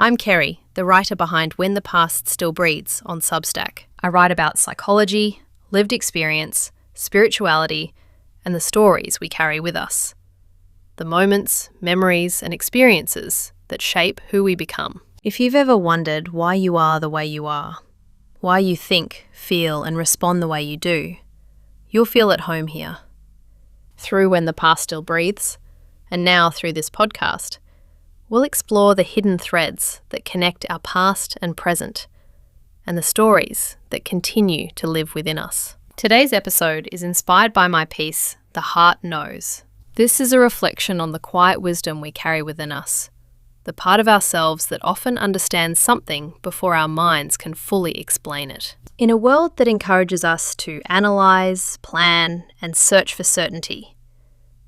I'm Kerry, the writer behind When the Past Still Breathes on Substack. I write about psychology, lived experience, spirituality, and the stories we carry with us. The moments, memories, and experiences that shape who we become. If you've ever wondered why you are the way you are, why you think, feel, and respond the way you do, you'll feel at home here. Through When the Past Still Breathes, and now through this podcast, we'll explore the hidden threads that connect our past and present, and the stories that continue to live within us. Today's episode is inspired by my piece, The Heart Knows. This is a reflection on the quiet wisdom we carry within us, the part of ourselves that often understands something before our minds can fully explain it. In a world that encourages us to analyse, plan, and search for certainty,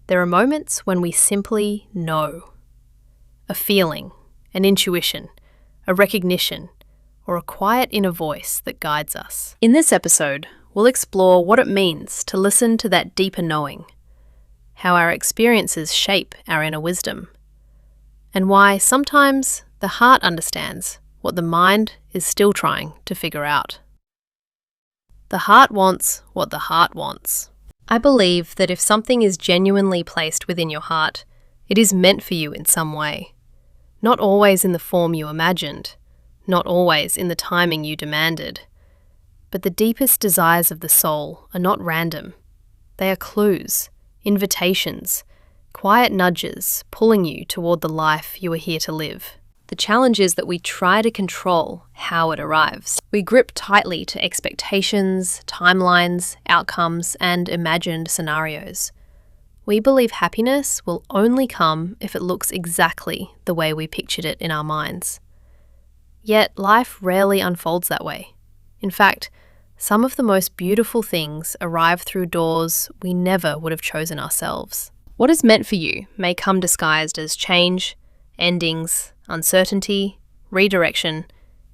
there are moments when we simply know. A feeling, an intuition, a recognition, or a quiet inner voice that guides us. In this episode, we'll explore what it means to listen to that deeper knowing, how our experiences shape our inner wisdom, and why sometimes the heart understands what the mind is still trying to figure out. The heart wants what the heart wants. I believe that if something is genuinely placed within your heart, it is meant for you in some way. Not always in the form you imagined, not always in the timing you demanded. But the deepest desires of the soul are not random. They are clues, invitations, quiet nudges pulling you toward the life you are here to live. The challenge is that we try to control how it arrives. We grip tightly to expectations, timelines, outcomes, and imagined scenarios. We believe happiness will only come if it looks exactly the way we pictured it in our minds. Yet life rarely unfolds that way. In fact, some of the most beautiful things arrive through doors we never would have chosen ourselves. What is meant for you may come disguised as change, endings, uncertainty, redirection,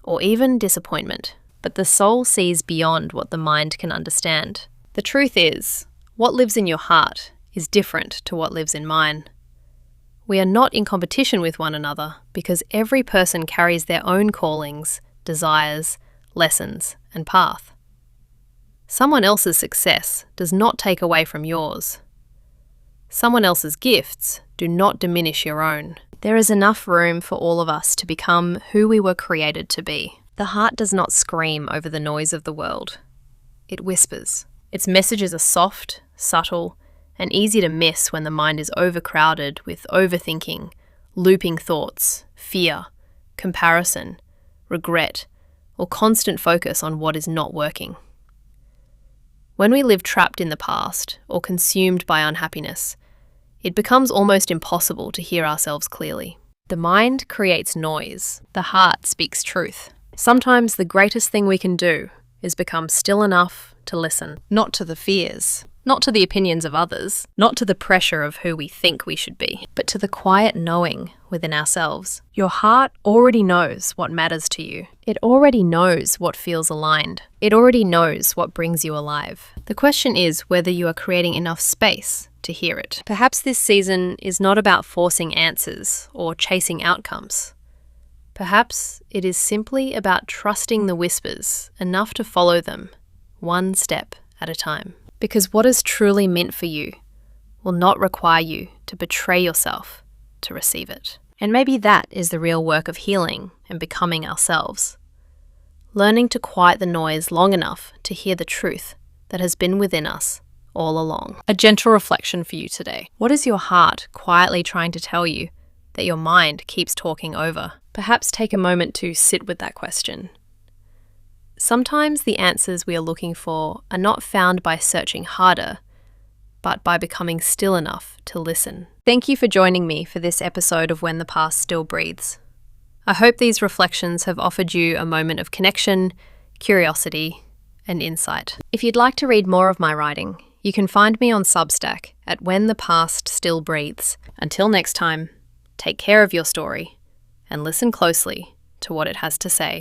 or even disappointment. But the soul sees beyond what the mind can understand. The truth is, what lives in your heart is different to what lives in mine. We are not in competition with one another because every person carries their own callings, desires, lessons, and path. Someone else's success does not take away from yours. Someone else's gifts do not diminish your own. There is enough room for all of us to become who we were created to be. The heart does not scream over the noise of the world. It whispers. Its messages are soft, subtle, and easy to miss when the mind is overcrowded with overthinking, looping thoughts, fear, comparison, regret, or constant focus on what is not working. When we live trapped in the past or consumed by unhappiness, it becomes almost impossible to hear ourselves clearly. The mind creates noise. The heart speaks truth. Sometimes the greatest thing we can do is become still enough to listen, not to the fears, not to the opinions of others, not to the pressure of who we think we should be, but to the quiet knowing within ourselves. Your heart already knows what matters to you. It already knows what feels aligned. It already knows what brings you alive. The question is whether you are creating enough space to hear it. Perhaps this season is not about forcing answers or chasing outcomes. Perhaps it is simply about trusting the whispers enough to follow them, one step at a time. Because what is truly meant for you will not require you to betray yourself to receive it. And maybe that is the real work of healing and becoming ourselves. Learning to quiet the noise long enough to hear the truth that has been within us all along. A gentle reflection for you today. What is your heart quietly trying to tell you that your mind keeps talking over? Perhaps take a moment to sit with that question. Sometimes the answers we are looking for are not found by searching harder, but by becoming still enough to listen. Thank you for joining me for this episode of When the Past Still Breathes. I hope these reflections have offered you a moment of connection, curiosity, and insight. If you'd like to read more of my writing, you can find me on Substack at When the Past Still Breathes. Until next time, take care of your story and listen closely to what it has to say.